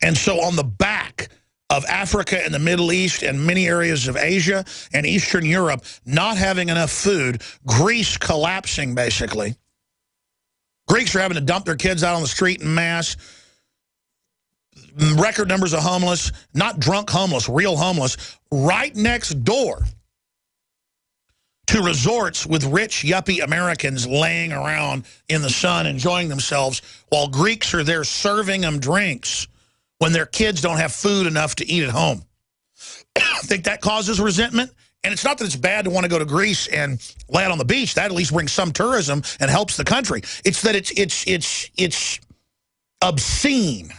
And so on the back of Africa and the Middle East and many areas of Asia and Eastern Europe not having enough food, Greece collapsing, basically. Greeks are having to dump their kids out on the street en masse. Record numbers of homeless, not drunk homeless, real homeless, right next door to resorts with rich, yuppie Americans laying around in the sun enjoying themselves while Greeks are there serving them drinks when their kids don't have food enough to eat at home. I think that causes resentment. And it's not that it's bad to want to go to Greece and lay out on the beach. That at least brings some tourism and helps the country. It's that it's obscene.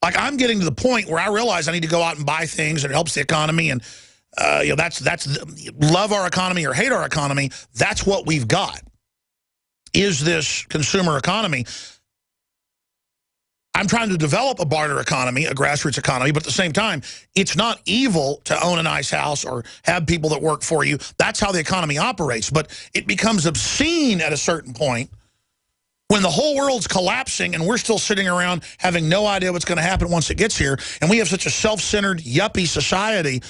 Like, I'm getting to the point where I realize I need to go out and buy things and it helps the economy. And you know, that's love our economy or hate our economy. That's what we've got. Is this consumer economy? I'm trying to develop a barter economy, a grassroots economy, but at the same time, it's not evil to own a nice house or have people that work for you. That's how the economy operates. But it becomes obscene at a certain point when the whole world's collapsing and we're still sitting around having no idea what's going to happen once it gets here. And we have such a self-centered, yuppie society.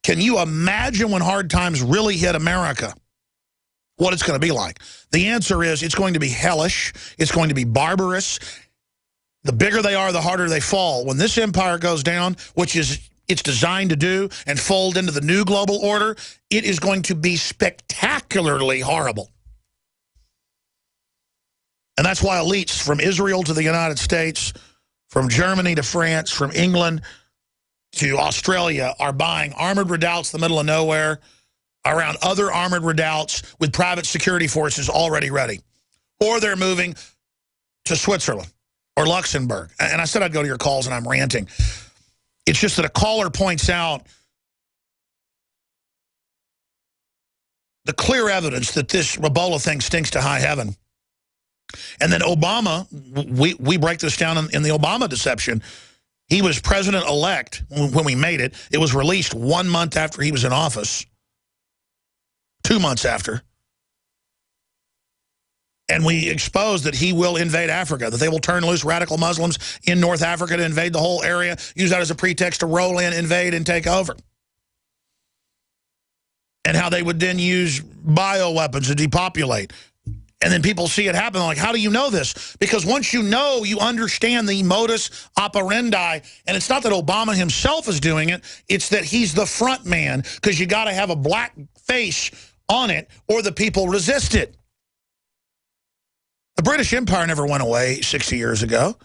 Can you imagine when hard times really hit America, what it's going to be like? The answer is it's going to be hellish. It's going to be barbarous. The bigger they are, the harder they fall. When this empire goes down, which is it's designed to do, and fold into the new global order, it is going to be spectacularly horrible. And that's why elites from Israel to the United States, from Germany to France, from England to Australia are buying armored redoubts in the middle of nowhere around other armored redoubts with private security forces already ready. Or they're moving to Switzerland or Luxembourg. And I said I'd go to your calls, and I'm ranting. It's just that a caller points out the clear evidence that this Ebola thing stinks to high heaven. And then Obama, we break this down in the Obama deception. He was president-elect when we made it. It was released 1 month after he was in office. 2 months after. And we exposed that he will invade Africa, that they will turn loose radical Muslims in North Africa to invade the whole area, use that as a pretext to roll in, invade, and take over. And how they would then use bioweapons to depopulate. And then people see it happen, like, how do you know this? Because once you know, you understand the modus operandi. And it's not that Obama himself is doing it, it's that he's the front man, because you got to have a black face on it or the people resist it. The British Empire never went away 60 years ago.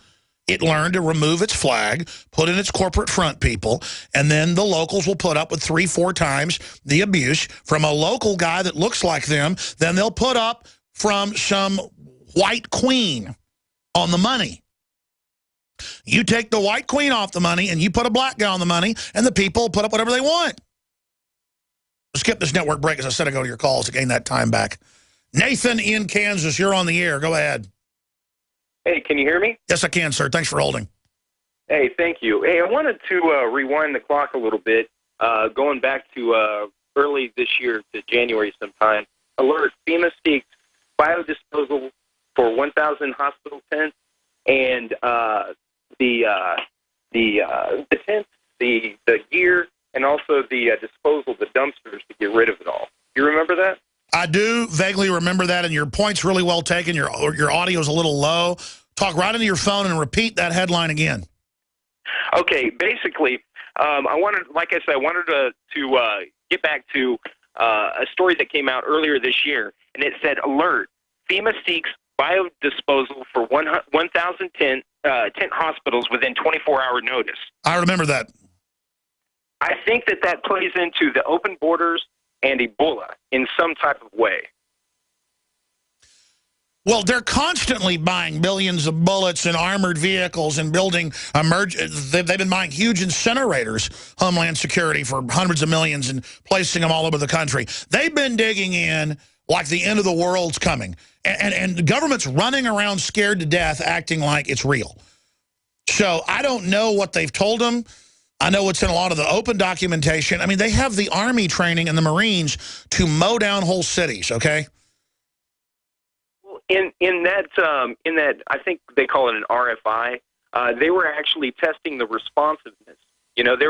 It learned to remove its flag, put in its corporate front people, and then the locals will put up with 3-4 times the abuse from a local guy that looks like them. Then they'll put up from some white queen on the money. You take the white queen off the money and you put a black guy on the money, and the people put up whatever they want. I'll skip this network break, as I said, I go to your calls to gain that time back. Nathan in Kansas, you're on the air. Go ahead. Hey, can you hear me? Yes, I can, sir. Thanks for holding. Hey, thank you. Hey, I wanted to rewind the clock a little bit, going back to early this year to January sometime. Alert, FEMA seeks biodisposal for 1,000 hospital tents, and the tents, the gear, and also the disposal, the dumpsters to get rid of it all. You remember that? I do vaguely remember that, and your point's really well taken. Your audio's a little low. Talk right into your phone and repeat that headline again. Okay, basically, I wanted to get back to a story that came out earlier this year, and it said, alert, FEMA seeks biodisposal for 1,000 tent hospitals within 24-hour notice. I remember that. I think that plays into the open borders and Ebola in some type of way. Well, they're constantly buying billions of bullets and armored vehicles and building they've been buying huge incinerators, Homeland Security, for hundreds of millions and placing them all over the country. They've been digging in like the end of the world's coming. And the government's running around scared to death, acting like it's real. So I don't know what they've told them. I know it's in a lot of the open documentation. I mean, they have the Army training and the Marines to mow down whole cities, okay? In that, I think they call it an RFI, they were actually testing the responsiveness. You know, they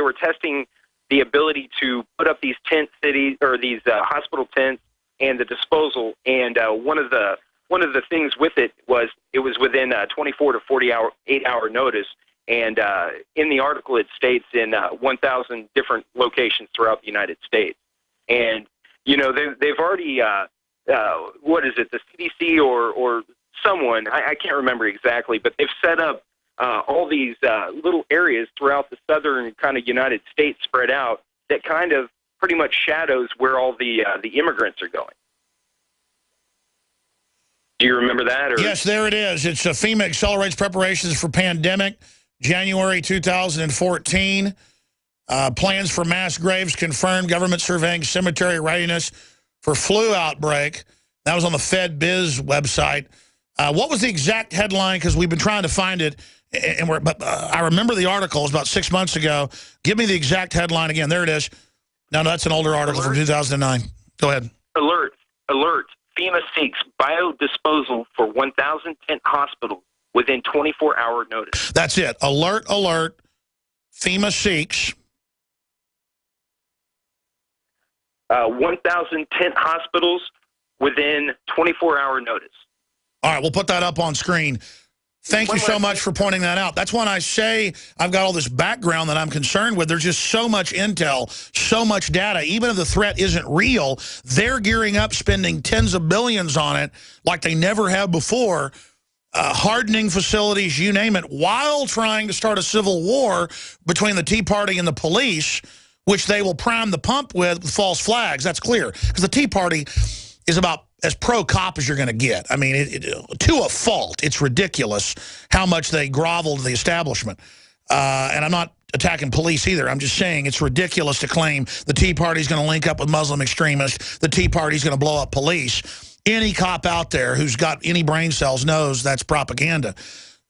were testing the ability to put up these tent cities or these hospital tents and the disposal. And one of the things with it was within 24 to 48-hour notice. And in the article, it states in 1,000 different locations throughout the United States. And you know, they've already what is it, the CDC or someone, I can't remember exactly, but they've set up all these little areas throughout the southern kind of United States spread out that kind of pretty much shadows where all the immigrants are going. Do you remember that? Or? Yes, there it is. It's FEMA accelerates preparations for pandemic, January 2014. Plans for mass graves confirmed. Government surveying cemetery readiness for flu outbreak. That was on the FedBiz website. What was the exact headline? Because we've been trying to find it, and I remember the article. It was about 6 months ago. Give me the exact headline again. There it is. No, that's an older article from 2009. Go ahead. Alert. FEMA seeks biodisposal for 1,000 tent hospitals within 24-hour notice. That's it. Alert. FEMA seeks 1,000 tent hospitals within 24-hour notice. All right, we'll put that up on screen. Thank you so much for pointing that out. That's when I say I've got all this background that I'm concerned with. There's just so much intel, so much data. Even if the threat isn't real, they're gearing up, spending tens of billions on it like they never have before, hardening facilities, you name it, while trying to start a civil war between the Tea Party and the police, which they will prime the pump with false flags. That's clear. Because the Tea Party is about as pro-cop as you're going to get. I mean, to a fault. It's ridiculous how much they grovel to the establishment. And I'm not attacking police either. I'm just saying it's ridiculous to claim the Tea Party's going to link up with Muslim extremists. The Tea Party's going to blow up police. Any cop out there who's got any brain cells knows that's propaganda.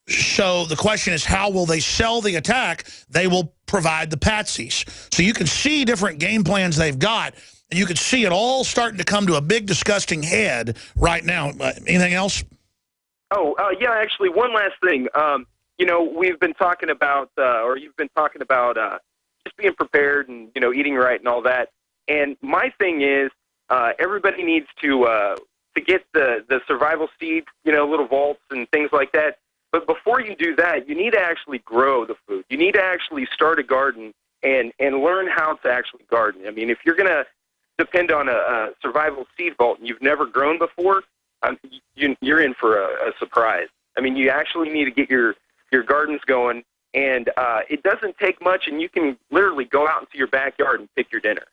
So the question is, how will they sell the attack? They will provide the patsies. So you can see different game plans they've got, and you can see it all starting to come to a big, disgusting head right now. Anything else? Yeah, actually, one last thing. You know, we've been talking about, or you've been talking about just being prepared and, you know, eating right and all that. And my thing is, everybody needs to get the survival seed, you know, little vaults and things like that. But before you do that, you need to actually grow the food. You need to actually start a garden and learn how to actually garden. I mean, if you're going to depend on a survival seed vault and you've never grown before, you're in for a surprise. I mean, you actually need to get your gardens going, and it doesn't take much, and you can literally go out into your backyard and pick your dinner.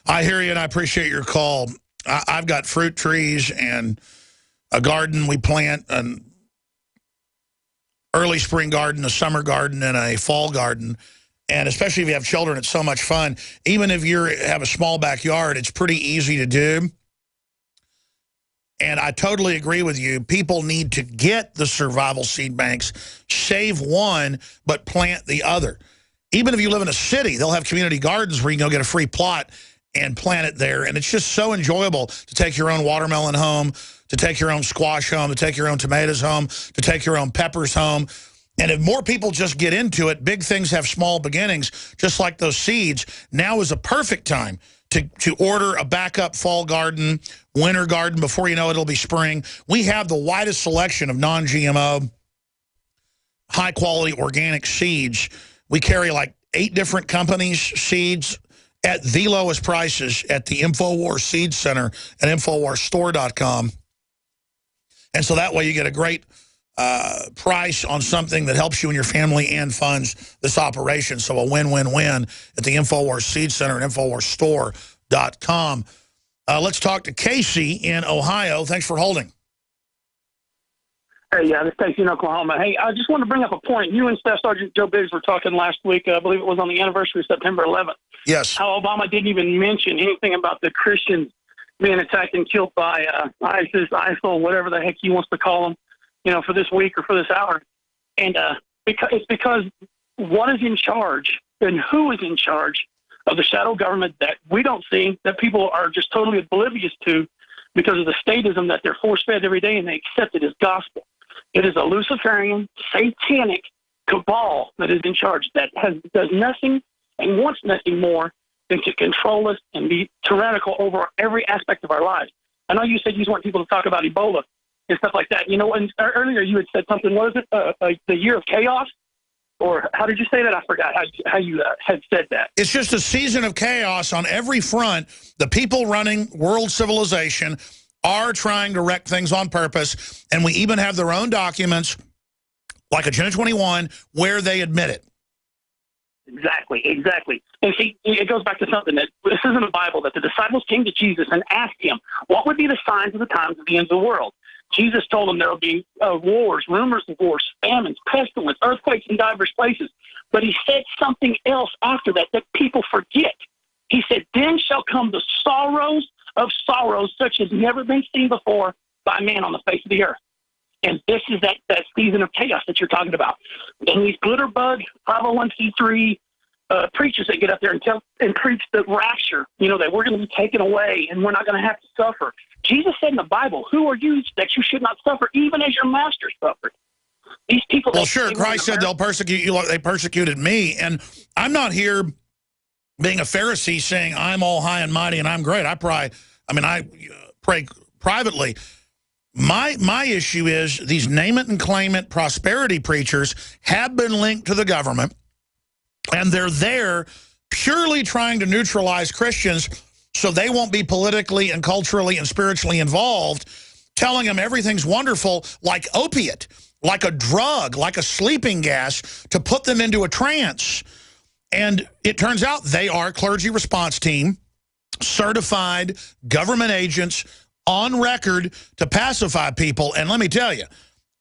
I hear you, and I appreciate your call. I've got fruit trees and a garden we plant, an early spring garden, a summer garden, and a fall garden. And especially if you have children, it's so much fun. Even if you have a small backyard, it's pretty easy to do. And I totally agree with you. People need to get the survival seed banks, save one, but plant the other. Even if you live in a city, they'll have community gardens where you can go get a free plot and plant it there. And it's just so enjoyable to take your own watermelon home, to take your own squash home, to take your own tomatoes home, to take your own peppers home. And if more people just get into it, big things have small beginnings, just like those seeds. Now is a perfect time to order a backup fall garden, winter garden. Before you know it, it'll be spring. We have the widest selection of non-GMO, high-quality organic seeds. We carry like 8 different companies' seeds at the lowest prices at the InfoWars Seed Center at InfoWarsStore.com. And so that way you get a great price on something that helps you and your family and funds this operation. So a win-win-win at the InfoWars Seed Center at InfoWarsStore.com. Let's talk to Casey in Ohio. Thanks for holding. Hey, this is Casey in Oklahoma. Hey, I just want to bring up a point. You and Staff Sergeant Joe Biggs were talking last week, I believe it was on the anniversary of September 11th. Yes. How Obama didn't even mention anything about the Christians being attacked and killed by ISIS, ISIL, whatever the heck he wants to call them, you know, for this week or for this hour. And it's because what is in charge and who is in charge of the shadow government that we don't see, that people are just totally oblivious to because of the statism that they're force-fed every day and they accept it as gospel. It is a Luciferian, satanic cabal that is in charge that does nothing and wants nothing more than to control us and be tyrannical over every aspect of our lives. I know you said you just want people to talk about Ebola and stuff like that. You know, and earlier you had said something, what is it, the year of chaos? Or how did you say that? I forgot how you had said that. It's just a season of chaos on every front. The people running world civilization are trying to wreck things on purpose, and we even have their own documents, like Agenda 21, where they admit it. Exactly. And see, it goes back to something that this is in the Bible, that the disciples came to Jesus and asked him, what would be the signs of the times of the end of the world? Jesus told them there will be wars, rumors of wars, famines, pestilence, earthquakes in diverse places. But he said something else after that people forget. He said, then shall come the sorrows of sorrows such as never been seen before by man on the face of the earth. And this is that season of chaos that you're talking about. And these glitterbug 501c3 preachers that get up there and preach the rapture, you know, that we're going to be taken away and we're not going to have to suffer. Jesus said in the Bible, who are you that you should not suffer, even as your master suffered? These people. Well, sure, Christ said they'll persecute you like they persecuted me. And I'm not here being a Pharisee saying I'm all high and mighty and I'm great. I pray privately. My issue is these name it and claim it prosperity preachers have been linked to the government, and they're there purely trying to neutralize Christians so they won't be politically and culturally and spiritually involved, telling them everything's wonderful like opiate, like a drug, like a sleeping gas to put them into a trance. And it turns out they are clergy response team, certified government agents on record to pacify people. And let me tell you,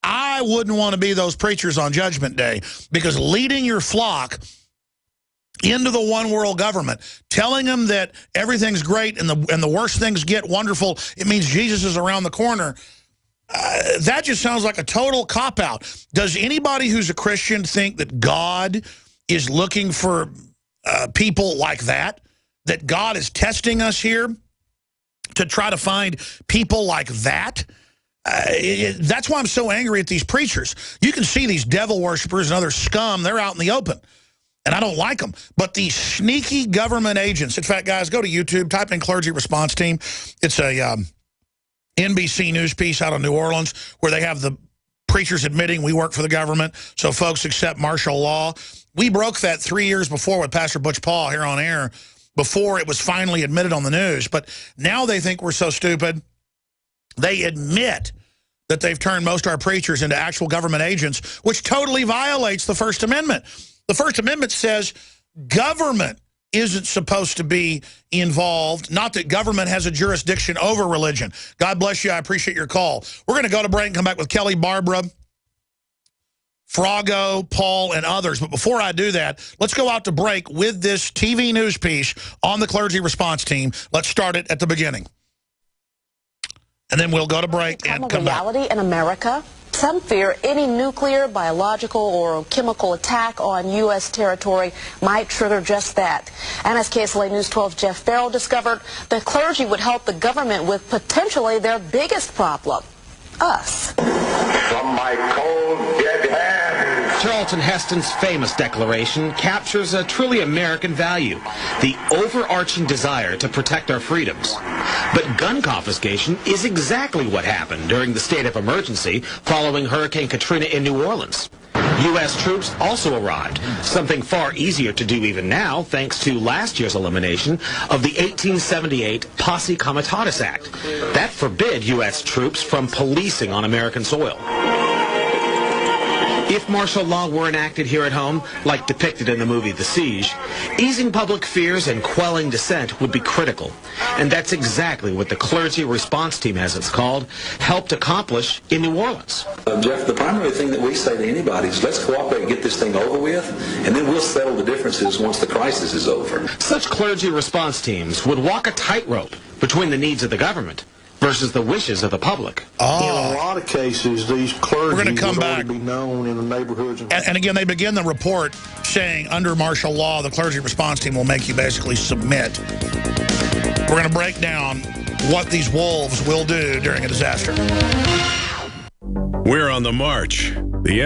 I wouldn't want to be those preachers on Judgment Day, because leading your flock into the one world government, telling them that everything's great and the worse things get wonderful, it means Jesus is around the corner. That just sounds like a total cop-out. Does anybody who's a Christian think that God is looking for people like that? That God is testing us here to try to find people like that? That's why I'm so angry at these preachers. You can see these devil worshipers and other scum, they're out in the open. And I don't like them. But these sneaky government agents, in fact, guys, go to YouTube, type in Clergy Response Team. It's a NBC News piece out of New Orleans where they have the preachers admitting we work for the government, so folks accept martial law. We broke that 3 years before with Pastor Butch Paul here on air, before it was finally admitted on the news. But now they think we're so stupid, they admit that they've turned most of our preachers into actual government agents, which totally violates the First Amendment. The First Amendment says government isn't supposed to be involved, not that government has a jurisdiction over religion. God bless you. I appreciate your call. We're going to go to break and come back with Kelly, Barbara, Frago, Paul, and others. But before I do that, let's go out to break with this TV news piece on the Clergy Response Team. Let's start it at the beginning. And then we'll go to break and come back. Reality in America. Some fear any nuclear, biological, or chemical attack on U.S. territory might trigger just that. And as KSLA News 12's Jeff Farrell discovered, the clergy would help the government with potentially their biggest problem, us. From my cold, dead hands. Charlton Heston's famous declaration captures a truly American value, the overarching desire to protect our freedoms. But gun confiscation is exactly what happened during the state of emergency following Hurricane Katrina in New Orleans. U.S. troops also arrived, something far easier to do even now thanks to last year's elimination of the 1878 Posse Comitatus Act. That forbid U.S. troops from policing on American soil. If martial law were enacted here at home, like depicted in the movie The Siege, easing public fears and quelling dissent would be critical. And that's exactly what the Clergy Response Team, as it's called, helped accomplish in New Orleans. Jeff, the primary thing that we say to anybody is let's cooperate and get this thing over with, and then we'll settle the differences once the crisis is over. Such clergy response teams would walk a tightrope between the needs of the government versus the wishes of the public. In a lot of cases, these clergy would already be known in the neighborhoods. And again, they begin the report saying under martial law, the Clergy Response Team will make you basically submit. We're going to break down what these wolves will do during a disaster. We're on the march. The